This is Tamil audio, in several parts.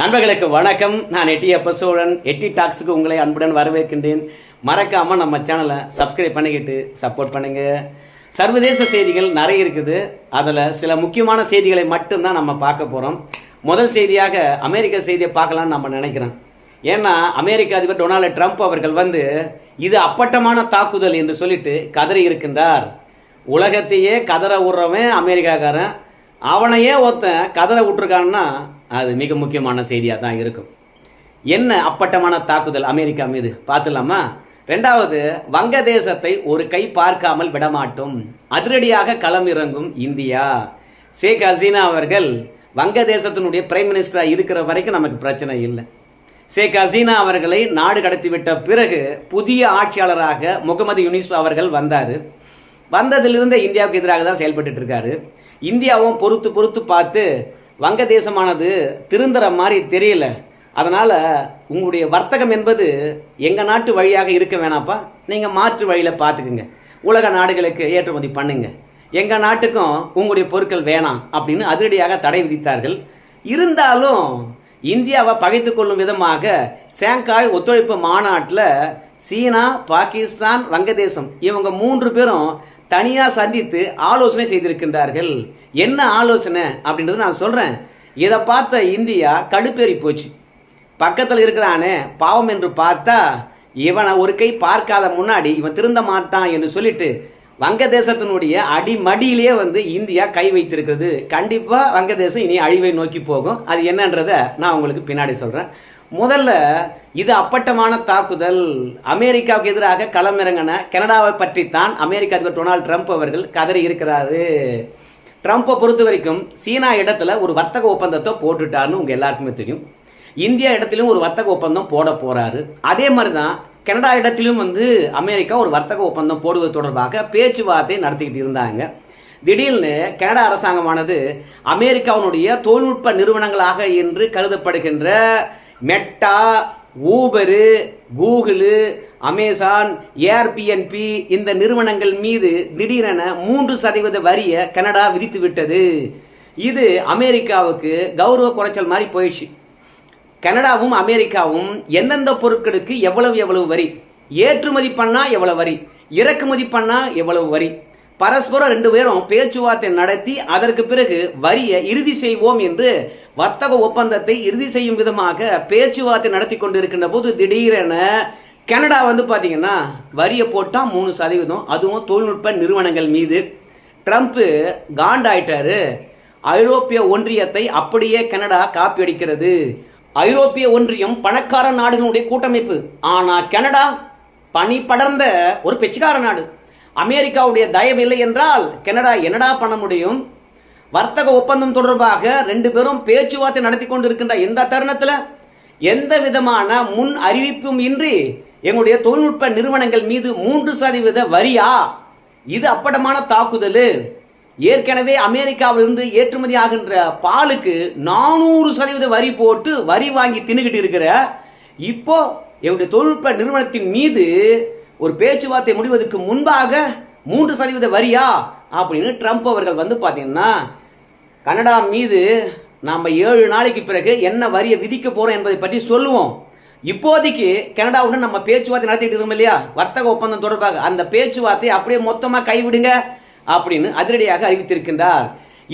நண்பர்களுக்கு வணக்கம். நான் எட்டியப்ப சோழன். எட்டி டாக்ஸுக்கு உங்களை அன்புடன் வரவேற்கின்றேன். மறக்காம நம்ம சேனலை சப்ஸ்கிரைப் பண்ணிக்கிட்டு சப்போர்ட் பண்ணுங்க. சர்வதேச செய்திகள் நிறைய இருக்குது. அதில் சில முக்கியமான செய்திகளை மட்டும்தான் நம்ம பார்க்க போகிறோம். முதல் செய்தியாக அமெரிக்க செய்தியை பார்க்கலான்னு நம்ம நினைக்கிறோம். ஏன்னா அமெரிக்க அதிபர் டொனால்டு ட்ரம்ப் அவர்கள் இது அப்பட்டமான தாக்குதல் என்று சொல்லிட்டு கதறி இருக்கின்றார். உலகத்தையே கதற விடுறவன் அமெரிக்காக்காரன், அவனையே ஒருத்தன் கதற விட்டுருக்கான்னா அது மிக முக்கியமான செய்தியாக தான் இருக்கும். என்ன அப்பட்டமான தாக்குதல் அமெரிக்கா மீது பார்த்துலாமா? ரெண்டாவது, வங்கதேசத்தை ஒரு கை பார்க்காமல் விடமாட்டோம், அதிரடியாக களமிறங்கும் இந்தியா. ஷேக் ஹசீனா அவர்கள் வங்கதேசத்தினுடைய பிரைம் மினிஸ்டராக இருக்கிற வரைக்கும் நமக்கு பிரச்சனை இல்லை. ஷேக் ஹசீனா அவர்களை நாடு கடத்திவிட்ட பிறகு புதிய ஆட்சியாளராக முகமது யூனிஸ் அவர்கள் வந்தார். வந்ததிலிருந்து இந்தியாவுக்கு எதிராக தான் செயல்பட்டு இருக்காரு. இந்தியாவும் பொறுத்து பார்த்து வங்கதேசமானது திருந்துற மாதிரி தெரியல. அதனால் உங்களுடைய வர்த்தகம் என்பது எங்கள் நாட்டு வழியாக இருக்க வேணாப்பா, நீங்கள் மாற்று வழியில் பார்த்துக்குங்க, உலக நாடுகளுக்கு ஏற்றுமதி பண்ணுங்க, எங்கள் நாட்டுக்கும் உங்களுடைய பொருட்கள் வேணாம் அப்படின்னு அதிரடியாக தடை விதித்தார்கள். இருந்தாலும் இந்தியாவை பகைத்து கொள்ளும் விதமாக ஷாங்காய் ஒத்துழைப்பு மாநாட்டில் சீனா, பாகிஸ்தான், வங்கதேசம் இவங்க 3 பேரும் தனியாக சந்தித்து ஆலோசனை செய்திருக்கின்றார்கள். என்ன ஆலோசனை அப்படின்றது நான் சொல்கிறேன். இதை பார்த்த இந்தியா கடுப்பேறி போச்சு. பக்கத்தில் இருக்கிறானே பாவம் என்று பார்த்தா இவனை ஒரு கை பார்க்காத முன்னாடி இவன் திருந்த மாட்டான் என்று சொல்லிட்டு வங்கதேசத்தினுடைய அடிமடியிலே இந்தியா கை வைத்திருக்கிறது. கண்டிப்பாக வங்கதேசம் இனி அழிவை நோக்கி போகும். அது என்னன்றதை நான் உங்களுக்கு பின்னாடி சொல்கிறேன். முதல்ல இது அப்பட்டமான தாக்குதல். அமெரிக்காவுக்கு எதிராக களமிறங்கின கனடாவை பற்றித்தான் அமெரிக்க அதிபர் டொனால்டு ட்ரம்ப் அவர்கள் கதறி இருக்கிறாரு. ட்ரம்ப்பை பொறுத்த வரைக்கும் சீனா இடத்துல ஒரு வர்த்தக ஒப்பந்தத்தை போட்டுட்டாருன்னு உங்க எல்லாருக்குமே தெரியும். இந்தியா இடத்திலும் ஒரு வர்த்தக ஒப்பந்தம் போட போறாரு. அதே மாதிரி தான் கனடா இடத்திலும் அமெரிக்கா ஒரு வர்த்தக ஒப்பந்தம் போடுவது தொடர்பாக பேச்சுவார்த்தை நடத்திக்கிட்டு இருந்தாங்க. திடீர்னு கனடா அரசாங்கமானது அமெரிக்காவுடைய தொழில்நுட்ப நிறுவனங்களாக என்று கருதப்படுகின்ற Meta, Uber, Google, Amazon, Airbnb இந்த நிறுவனங்கள் மீது திடீரென 3% வரியை கனடா விதித்து விட்டது. இது அமெரிக்காவுக்கு கௌரவ குறைச்சல் மாதிரி போயிடுச்சு. கனடாவும் அமெரிக்காவும் எந்தெந்த பொருட்களுக்கு எவ்வளவு வரி, ஏற்றுமதி பண்ணா எவ்வளவு வரி, இறக்குமதி பண்ணா எவ்வளவு வரி, பரஸ்பரம் 2 பேரும் பேச்சுவார்த்தை நடத்தி அதற்கு பிறகு வரியை இறுதி செய்வோம் என்று வர்த்தக ஒப்பந்தத்தை இறுதி செய்யும் விதமாக பேச்சுவார்த்தை நடத்தி கொண்டிருக்கின்ற போது திடீரென கனடா பார்த்தீங்கன்னா வரியை போட்டால் 3%, அதுவும் தொழில்நுட்ப நிறுவனங்கள் மீது. ட்ரம்ப் காண்டாயிட்டாரு. ஐரோப்பிய ஒன்றியத்தை அப்படியே கனடா காப்பி அடிக்கிறது. ஐரோப்பிய ஒன்றியம் பணக்கார நாடுகளுடைய கூட்டமைப்பு. ஆனால் கனடா பனி படர்ந்த ஒரு பிச்சைக்கார நாடு. அமெரிக்காவுடைய தயவு இல்லை என்றால் கனடா என்னடா பண்ண முடியும்? வர்த்தக ஒப்பந்தம் தொடர்பாக 2 பேரும் பேச்சுவார்த்தை நடத்தி கொண்டிருக்கின்ற இந்த தருணத்தில் எந்த விதமான முன் அறிவிப்பும் இன்றி எங்களுடைய தொழில்நுட்ப நிறுவனங்கள் மீது 3% வரியா? இது அப்பட்டமான தாக்குதல். ஏற்கனவே அமெரிக்காவிலிருந்து ஏற்றுமதி ஆகின்ற பாலுக்கு 400% வரி போட்டு வரி வாங்கி தின்னுகிட்டு இருக்கிற இப்போ எங்களுடைய தொழில்நுட்ப நிறுவனத்தின் மீது ஒரு பேச்சுவார்த்தை முடிவதற்கு முன்பாக 3% வரியா அப்படின்னு ட்ரம்ப் அவர்கள் பார்த்தீங்கன்னா கனடா மீது நாம் 7 நாளைக்கு பிறகு என்ன வரியை விதிக்க போறோம் என்பதை பற்றி சொல்லுவோம். இப்போதைக்கு கனடாவுடன் நம்ம பேச்சுவார்த்தை நடத்திட்டு இருக்கோம் இல்லையா, வர்த்தக ஒப்பந்தம் தொடர்பாக, அந்த பேச்சுவார்த்தை அப்படியே மொத்தமாக கைவிடுங்க அப்படின்னு அதிரடியாக அறிவித்திருக்கின்றார்.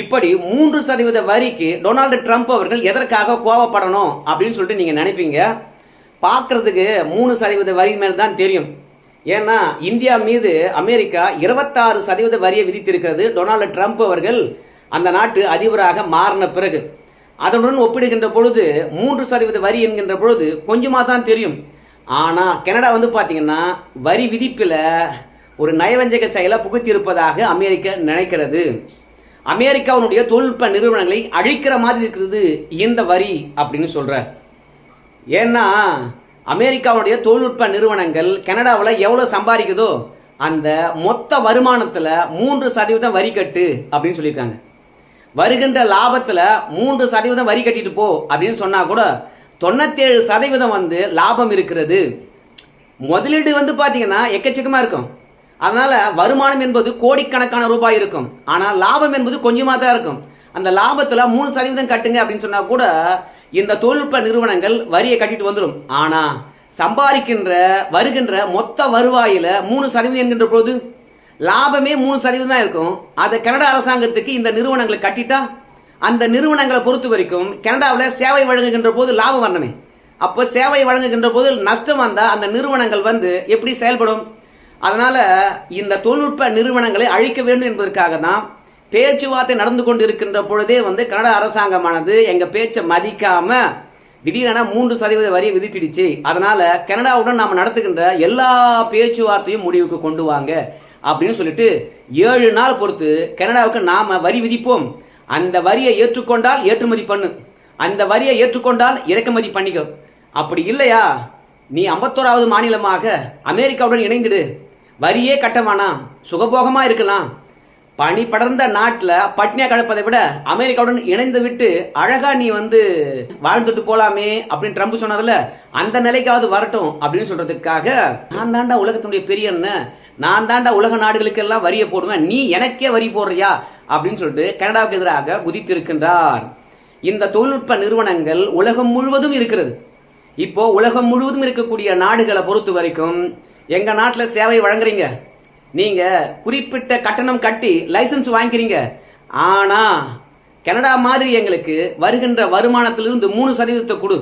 இப்படி 3% வரிக்கு டொனால்டு ட்ரம்ப் அவர்கள் எதற்காக கோவப்படணும் அப்படின்னு சொல்லிட்டு நீங்க நினைப்பீங்க. பார்க்கறதுக்கு 3% வரி மேல் தான் தெரியும். ஏன்னா இந்தியா மீது அமெரிக்கா 26% வரியை விதித்திருக்கிறது டொனால்டு ட்ரம்ப் அவர்கள் அந்த நாட்டு அதிபராக மாறின பிறகு. அதனுடன் ஒப்பிடுகின்ற பொழுது 3% வரி என்கின்ற பொழுது கொஞ்சமாக தான் தெரியும். ஆனால் கனடா பார்த்தீங்கன்னா வரி விதிப்பில் ஒரு நயவஞ்சக செயலை புகுத்தி இருப்பதாக அமெரிக்கா நினைக்கிறது. அமெரிக்காவுடைய தொழில்நுட்ப நிறுவனங்களை அழிக்கிற மாதிரி இருக்கிறது இந்த வரி அப்படின்னு சொல்றார். ஏன்னா அமெரிக்காவுடைய தொழில்நுட்ப நிறுவனங்கள் கனடாவில் எவ்வளோ சம்பாதிக்குதோ அந்த மொத்த வருமானத்தில் 3% வரி கட்டு அப்படின்னு சொல்லியிருக்காங்க. வருகின்ற லாபத்தில் 3% வரி கட்டிட்டு போ அப்படின்னு சொன்னா கூட 97% லாபம் இருக்கிறது. முதலீடு பார்த்தீங்கன்னா எக்கச்சக்கமாக இருக்கும். அதனால வருமானம் என்பது கோடிக்கணக்கான ரூபாய் இருக்கும். ஆனால் லாபம் என்பது கொஞ்சமாக தான் இருக்கும். அந்த லாபத்தில் 3% கட்டுங்க அப்படின்னு சொன்னா கூட இந்த தொழில்நுட்ப நிறுவனங்கள் வரியை கட்டிட்டு வந்துடும். ஆனா வருகின்ற மொத்த வருவாயில 3% என்கின்ற போது லாபமே 3% தான் இருக்கும். அதை கனடா அரசாங்கத்துக்கு இந்த நிறுவனங்களை கட்டிட்டா அந்த நிறுவனங்களை பொறுத்த வரைக்கும் கனடாவில் சேவை வழங்குகின்ற போது லாபம் வரணுமே. அப்போ சேவை வழங்குகின்ற போது நஷ்டம் வந்தா அந்த நிறுவனங்கள் எப்படி செயல்படும்? அதனால இந்த தொழில்நுட்ப நிறுவனங்களை அழிக்க வேண்டும் என்பதற்காக தான் பேச்சுவார்த்தை நடந்து கொண்டு இருக்கின்ற பொழுதே கனடா அரசாங்கமானது எங்க பேச்சை மதிக்காம திடீரென 3% வரியை விதிச்சிடுச்சு. அதனால கனடாவுடன் நாம நடத்துகின்ற எல்லா பேச்சுவார்த்தையும் முடிவுக்கு கொண்டு வாங்க அப்படின்னு சொல்லிட்டு 7 நாள் பொறுத்து கனடாவுக்கு நாம வரி விதிப்போம். அந்த வரியை ஏற்றுக்கொண்டால் ஏற்றுமதி பண்ணு, அந்த வரியை ஏற்றுக்கொண்டால் இறக்குமதி பண்ணிக்கோ. அப்படி இல்லையா நீ 51வது மாநிலமாக அமெரிக்காவுடன் இணைந்துடு, வரியே கட்டமானா சுகபோகமா இருக்கலாம். பனி படர்ந்த நாட்டில் பட்னியா கலப்பதை விட அமெரிக்காவுடன் இணைந்து விட்டு அழகா நீ வாழ்ந்துட்டு போலாமே அப்படின்னு ட்ரம்ப் சொன்னார்ல, அந்த நிலைக்காவது வரட்டும் அப்படின்னு சொல்றதுக்காக நான் தாண்டா உலகத்தினுடைய பெரிய அண்ணன், நான் தாண்டா உலக நாடுகளுக்கு எல்லாம் வரியை போடுவேன், நீ எனக்கே வரி போடுறியா அப்படின்னு சொல்லிட்டு கனடாவுக்கு எதிராக குதித்திருக்கின்றார். இந்த தொழில்நுட்ப நிறுவனங்கள் உலகம் முழுவதும் இருக்கிறது. இப்போ உலகம் முழுவதும் இருக்கக்கூடிய நாடுகளை பொறுத்த வரைக்கும் எங்க நாட்டில் சேவை வழங்குறீங்க, நீங்க குறிப்பிட்ட கட்டணம் கட்டி லைசன்ஸ் வாங்கிக்கிறீங்க. ஆனா கனடா மாதிரி எங்களுக்கு வருகின்ற வருமானத்திலிருந்து 3% கொடு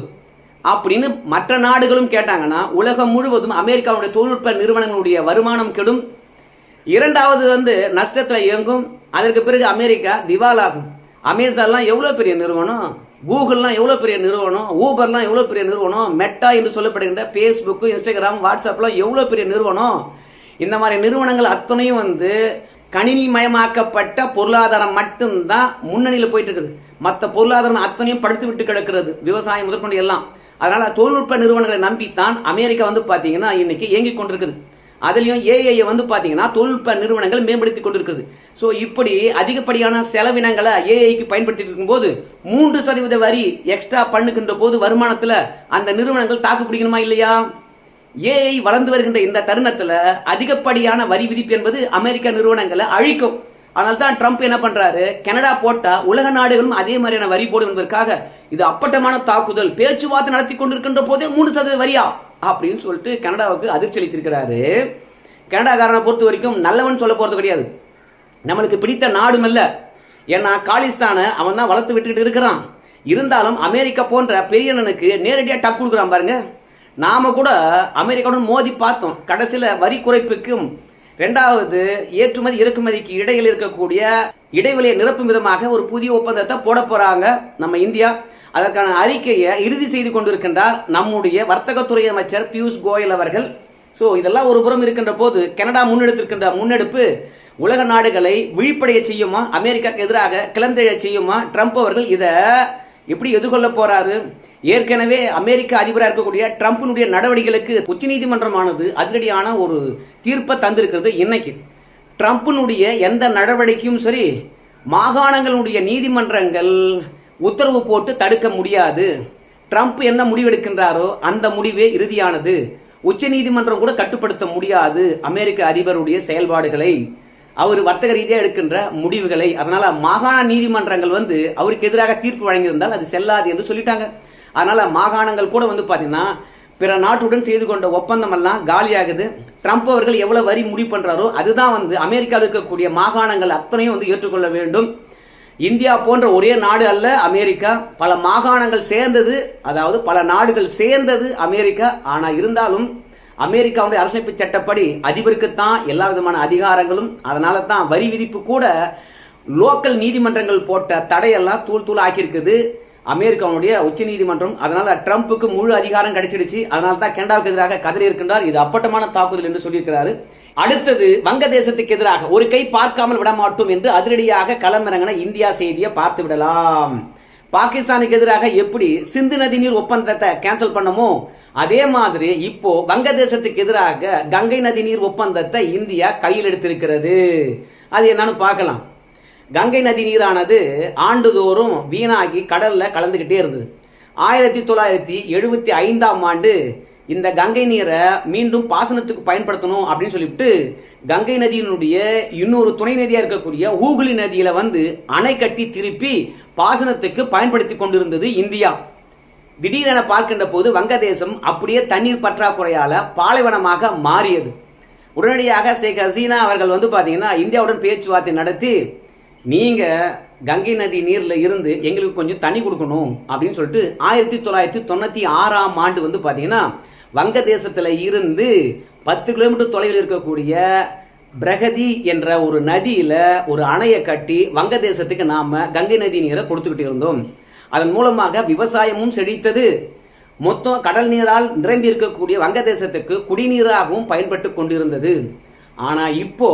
அப்படின்னு மற்ற நாடுகளும் கேட்டாங்கன்னா உலகம் முழுவதும் அமெரிக்காவுடைய தொழில்நுட்ப நிறுவனங்களுடைய வருமானம் கெடும். இரண்டாவது நஷ்டத்தில் இயங்கும். அதற்கு பிறகு அமெரிக்கா திவாலாகும். அமேசான்லாம் எவ்வளவு பெரிய நிறுவனம், கூகுள்லாம் எவ்வளவு பெரிய நிறுவனம், ஊபர்லாம் எவ்வளவு பெரிய நிறுவனம், மெட்டா என்று சொல்லப்படுகின்ற பேஸ்புக், இன்ஸ்டாகிராம், வாட்ஸ்அப்லாம் எவ்வளவு பெரிய நிறுவனம். இந்த மாதிரி நிறுவனங்கள் அத்தனையும் கணினி மயமாக்கப்பட்ட பொருளாதாரம் மட்டும்தான் முன்னணியில் போயிட்டு இருக்குது. மற்ற பொருளாதாரம் அத்தனையும் படுத்து விட்டு கிடக்கிறது, விவசாயம் முதற்கொண்டு எல்லாம். அதனால தொழில்நுட்ப நிறுவனங்களை நம்பித்தான் அமெரிக்கா பாத்தீங்கன்னா இன்னைக்கு இயங்கிக் கொண்டிருக்குது. அதுலயும் ஏஐ பாத்தீங்கன்னா தொழில்நுட்ப நிறுவனங்கள் மேம்படுத்திக் கொண்டிருக்கிறது. சோ இப்படி அதிகப்படியான செலவினங்களை ஏஐக்கு பயன்படுத்தி இருக்கும் போது 3% வரி எக்ஸ்ட்ரா பண்ணுகின்ற போது வருமானத்துல அந்த நிறுவனங்கள் தாக்கு பிடிக்கணுமா இல்லையா? ஏஐ வளர்ந்து வருகின்ற இந்த தருணத்துல அதிகப்படியான வரி விதிப்பு என்பது அமெரிக்க நிறுவனங்களை அழிக்கும். அதனால்தான் ட்ரம்ப் என்ன பண்றாரு, கனடா போட்டா உலக நாடுகளும் அதே மாதிரியான வரி போடும் என்பதற்காக இது அப்பட்டமான தாக்குதல். பேச்சுவார்த்தை நடத்தி கொண்டிருக்கின்ற போதே 3% வரியா அப்படின்னு சொல்லிட்டு கனடாவுக்கு அதிர்ச்சி அளித்திருக்கிறாரு. கனடாக்காரனை பொறுத்த வரைக்கும் நல்லவன் சொல்ல போறது கிடையாது, நம்மளுக்கு பிடித்த நாடும் இல்ல. ஏன்னா காலிஸ்தானை அவன் தான் வளர்த்து விட்டுட்டு இருக்கிறான். இருந்தாலும் அமெரிக்கா போன்ற பெரியனுக்கு நேரடியா டப் கொடுக்குறான் பாருங்க. நாம கூட அமெரிக்காவுடன் மோதி பார்த்தோம். கடைசியில வரி குறைப்புக்கும் இரண்டாவது ஏற்றுமதி இறக்குமதிக்கு இடையில் இருக்கக்கூடிய இடைவெளியை நிரப்பும் விதமாக ஒரு புதிய ஒப்பந்தத்தை போட போறாங்க நம்ம இந்தியா. அதற்கான அறிக்கையை இறுதி செய்து கொண்டிருக்கின்றார் நம்முடைய வர்த்தகத்துறை அமைச்சர் பியூஷ் கோயல் அவர்கள். சோ இதெல்லாம் ஒரு புறம் இருக்கின்ற போது கனடா முன்னெடுத்திருக்கின்ற முன்னெடுப்பு உலக நாடுகளை விழிப்படைய செய்யுமா, அமெரிக்காக்கு எதிராக கிளந்தெழ செய்யுமா? ட்ரம்ப் அவர்கள் இதை எப்படி எதிர்கொள்ள போறாரு? ஏற்கனவே அமெரிக்க அதிபராக இருக்கக்கூடிய ட்ரம்பினுடைய நடவடிக்கைகளுக்கு உச்சநீதிமன்றமானது அதிரடியான ஒரு தீர்ப்பை தந்திருக்கிறது. இன்னைக்கு ட்ரம்பினுடைய எந்த நடவடிக்கையும் சரி மாகாணங்களுடைய நீதிமன்றங்கள் உத்தரவு போட்டு தடுக்க முடியாது. ட்ரம்ப் என்ன முடிவெடுக்கின்றாரோ அந்த முடிவே இறுதியானது. உச்ச நீதிமன்றம் கூட கட்டுப்படுத்த முடியாது அமெரிக்க அதிபருடைய செயல்பாடுகளை, அவர் வர்த்தக ரீதியாக எடுக்கின்ற முடிவுகளை. அதனால மாகாண நீதிமன்றங்கள் அவருக்கு எதிராக தீர்ப்பு வழங்கியிருந்தால் அது செல்லாது என்று சொல்லிட்டாங்க. அதனால மாகாணங்கள் கூட பாத்தீங்கன்னா பிற நாட்டுடன் செய்து கொண்ட ஒப்பந்தம் எல்லாம் காலியாகுது. ட்ரம்ப் அவர்கள் எவ்வளவு வரி முடிவு பண்றாரோ அதுதான் அமெரிக்காவில் இருக்கக்கூடிய மாகாணங்கள் அத்தனையும் ஏற்றுக்கொள்ள வேண்டும். இந்தியா போன்ற ஒரே நாடு அல்ல அமெரிக்கா, பல மாகாணங்கள் சேர்ந்தது, அதாவது பல நாடுகள் சேர்ந்தது அமெரிக்கா. ஆனா இருந்தாலும் அமெரிக்காவுடைய அரசமைப்பு சட்டப்படி அதிபருக்குத்தான் எல்லா விதமான அதிகாரங்களும். அதனால தான் வரி விதிப்பு கூட லோக்கல் நீதிமன்றங்கள் போட்ட தடையெல்லாம் தூள் தூள் ஆக்கியிருக்குது அமெரிக்காவுடைய உச்ச நீதிமன்றம். அதனால ட்ரம்புக்கு முழு அதிகாரம் கிடைச்சிடுச்சு. அதனால தான் கனடாவுக்கு எதிராக கதறி இருக்கின்றார். இது அப்பட்டமான தாக்குதல் என்று சொல்லியிருக்கிறாரு. அடுத்தது வங்கதேசத்துக்கு எதிராக ஒரு கை பார்க்காமல் விட மாட்டோம் என்று அதிரடியாக களமிறங்கின இந்தியா செய்தியை பார்த்து விடலாம். பாகிஸ்தானுக்கு எதிராக எப்படி சிந்து நதி நீர் ஒப்பந்தத்தை கேன்சல் பண்ணமோ அதே மாதிரி இப்போ வங்கதேசத்துக்கு எதிராக கங்கை நதி நீர் ஒப்பந்தத்தை இந்தியா கையில் எடுத்திருக்கிறது. அது என்னன்னு பார்க்கலாம். கங்கை நதி நீரானது ஆண்டுதோறும் வீணாகி கடல்ல கலந்துகிட்டே இருந்தது. 1975ஆம் ஆண்டு இந்த கங்கை நீரை மீண்டும் பாசனத்துக்கு பயன்படுத்தணும் அப்படின்னு சொல்லிவிட்டு கங்கை நதியினுடைய இன்னொரு துணை நதியா இருக்கக்கூடிய ஹூக்ளி நதியில அணை கட்டி திருப்பி பாசனத்துக்கு பயன்படுத்தி கொண்டிருந்தது இந்தியா. திடீரென பார்க்கின்ற போது வங்கதேசம் அப்படியே தண்ணீர் பற்றாக்குறையால பாலைவனமாக மாறியது. உடனடியாக ஷேக் ஹசீனா அவர்கள் பாத்தீங்கன்னா இந்தியாவுடன் பேச்சுவார்த்தை நடத்தி, நீங்க கங்கை நதி நீர்ல இருந்து எங்களுக்கு கொஞ்சம் தண்ணி கொடுக்கணும் அப்படின்னு சொல்லிட்டு 1996ஆம் ஆண்டு பாத்தீங்கன்னா வங்கதேசத்துல இருந்து 10 கிலோமீட்டர் தொலைவில் இருக்கக்கூடிய பிரகதி என்ற ஒரு நதியில ஒரு அணையை கட்டி வங்கதேசத்துக்கு நாம கங்கை நதி நீரை கொடுத்துக்கிட்டு இருந்தோம். அதன் மூலமாக விவசாயமும் செழித்தது. மொத்தம் கடல் நீரால் நிரம்பி இருக்கக்கூடிய வங்கதேசத்துக்கு குடிநீராகவும் பயன்பட்டு கொண்டிருந்தது. ஆனா இப்போ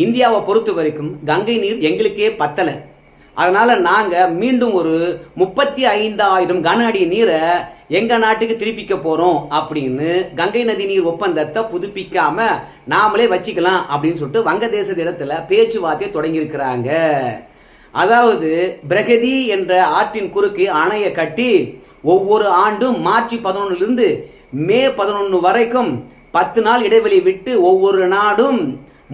இந்தியாவை பொறுத்த வரைக்கும் கங்கை நீர் எங்களுக்கே பத்தல. அதனால நாங்க மீண்டும் ஒரு 35,000 கன அடி நீரை எங்க நாட்டுக்கு திருப்பிக்க போறோம் அப்படின்னு கங்கை நதி நீர் ஒப்பந்தத்தை புதுப்பிக்காம நாமளே வச்சுக்கலாம் அப்படின்னு சொல்லிட்டு வங்கதேச இடத்துல பேச்சுவார்த்தை தொடங்கி இருக்கிறாங்க. அதாவது பிரகதி என்ற ஆற்றின் குறுக்கு அணையை கட்டி ஒவ்வொரு ஆண்டும் மார்ச் 11 மே 11 வரைக்கும் 10 நாள் இடைவெளி விட்டு ஒவ்வொரு நாடும்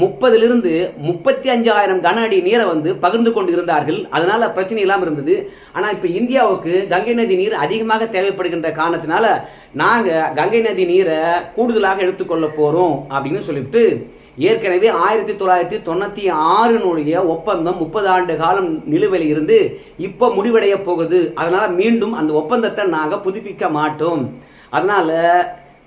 30 35,000 கன அடி நீரை பகிர்ந்து கொண்டு இருந்தார்கள். அதனால பிரச்சனை இல்லாம இருந்தது. ஆனா இப்ப இந்தியாவுக்கு கங்கை நதி நீர் அதிகமாக தேவைப்படுகின்ற காரணத்தினால நாங்க கங்கை நதி நீரை கூடுதலாக எடுத்துக்கொள்ள போறோம் அப்படின்னு சொல்லிட்டு ஏற்கனவே 1996 ஒப்பந்தம் 30 ஆண்டு காலம் நிலுவையில் இருந்து இப்ப முடிவடைய போகுது. அதனால மீண்டும் அந்த ஒப்பந்தத்தை நாங்க புதுப்பிக்க மாட்டோம். அதனால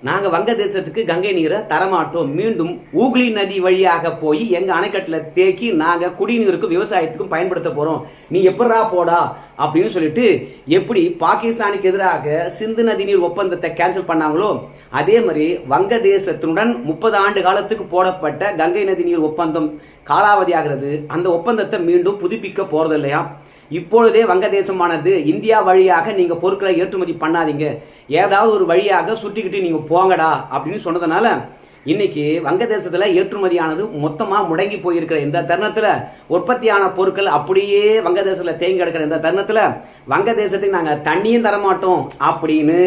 நாங்க வங்கதேசத்துக்கு கங்கை நீரை தரமாட்டோம். மீண்டும் ஊக்ளி நதி வழியாக போய் எங்க அணைக்கட்டுல தேக்கி நாங்க குடிநீருக்கும் விவசாயத்துக்கும் பயன்படுத்த போறோம். நீ எப்படா போடா அப்படின்னு சொல்லிட்டு எப்படி பாகிஸ்தானுக்கு எதிராக சிந்து நதி நீர் ஒப்பந்தத்தை கேன்சல் பண்ணாங்களோ அதே மாதிரி வங்கதேசத்துடன் 30 ஆண்டு காலத்துக்கு போடப்பட்ட கங்கை நதி நீர் ஒப்பந்தம் காலாவதி ஆகிறது. அந்த ஒப்பந்தத்தை மீண்டும் புதுப்பிக்க போறது இல்லையா. இப்பொழுதே வங்கதேசமானது இந்தியா வழியாக நீங்க பொருட்களை ஏற்றுமதி பண்ணாதீங்க, ஏதாவது ஒரு வழியாக சுட்டிக்கிட்டு நீங்க போங்கடா அப்படின்னு சொன்னதுனால இன்னைக்கு வங்கதேசத்துல ஏற்றுமதியானது மொத்தமா முடங்கி போயிருக்கிற இந்த தருணத்துல உற்பத்தியான பொருட்கள் அப்படியே வங்கதேசத்துல தேங்கி கிடக்கிற இந்த தருணத்துல வங்கதேசத்துக்கு நாங்க தண்ணியும் தரமாட்டோம் அப்படின்னு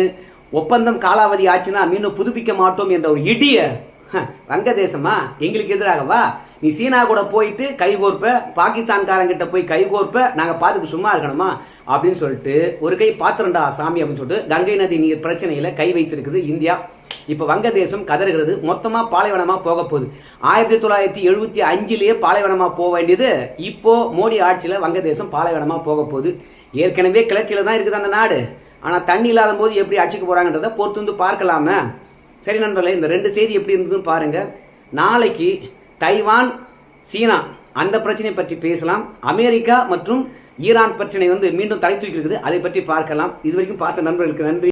ஒப்பந்தம் காலாவதி ஆச்சுன்னா மீண்டும் புதுப்பிக்க மாட்டோம் என்ற ஒரு இடிய வங்கதேசமா எங்களுக்கு எதிராகவா நீ சீனா கூட போயிட்டு கைகோர்ப்ப, பாகிஸ்தான்காரங்கிட்ட போய் கைகோர்ப்ப, நாங்க பார்த்துட்டு சும்மா இருக்கணுமா அப்படின்னு சொல்லிட்டு ஒரு கை பாத்திரண்டா சாமி அப்படின்னு சொல்லிட்டு கங்கை நதி நீர் பிரச்சனையில கை வைத்திருக்குது இந்தியா. இப்ப வங்கதேசம் கதறுகிறது. மொத்தமா பாலைவனமா போக போகுது. 1975 பாலைவனமா போக வேண்டியது இப்போ மோடி ஆட்சியில வங்கதேசம் பாலைவனமா போக போகுது. ஏற்கனவே கிளர்ச்சியில தான் இருக்குது அந்த நாடு. ஆனா தண்ணி இல்லாத போது எப்படி அடிச்சுக்க போறாங்கன்றத பொறுத்து பார்க்கலாமே. சரி நண்பர்களே, இந்த 2 செய்தி எப்படி இருந்ததுன்னு பாருங்க. நாளைக்கு தைவான் சீனா அந்த பிரச்சனை பற்றி பேசலாம். அமெரிக்கா மற்றும் ஈரான் பிரச்சனை மீண்டும் தலை தூக்கி இருக்குது, அதை பற்றி பார்க்கலாம். இதுவரைக்கும் பார்த்த நண்பர்களுக்கு நன்றி.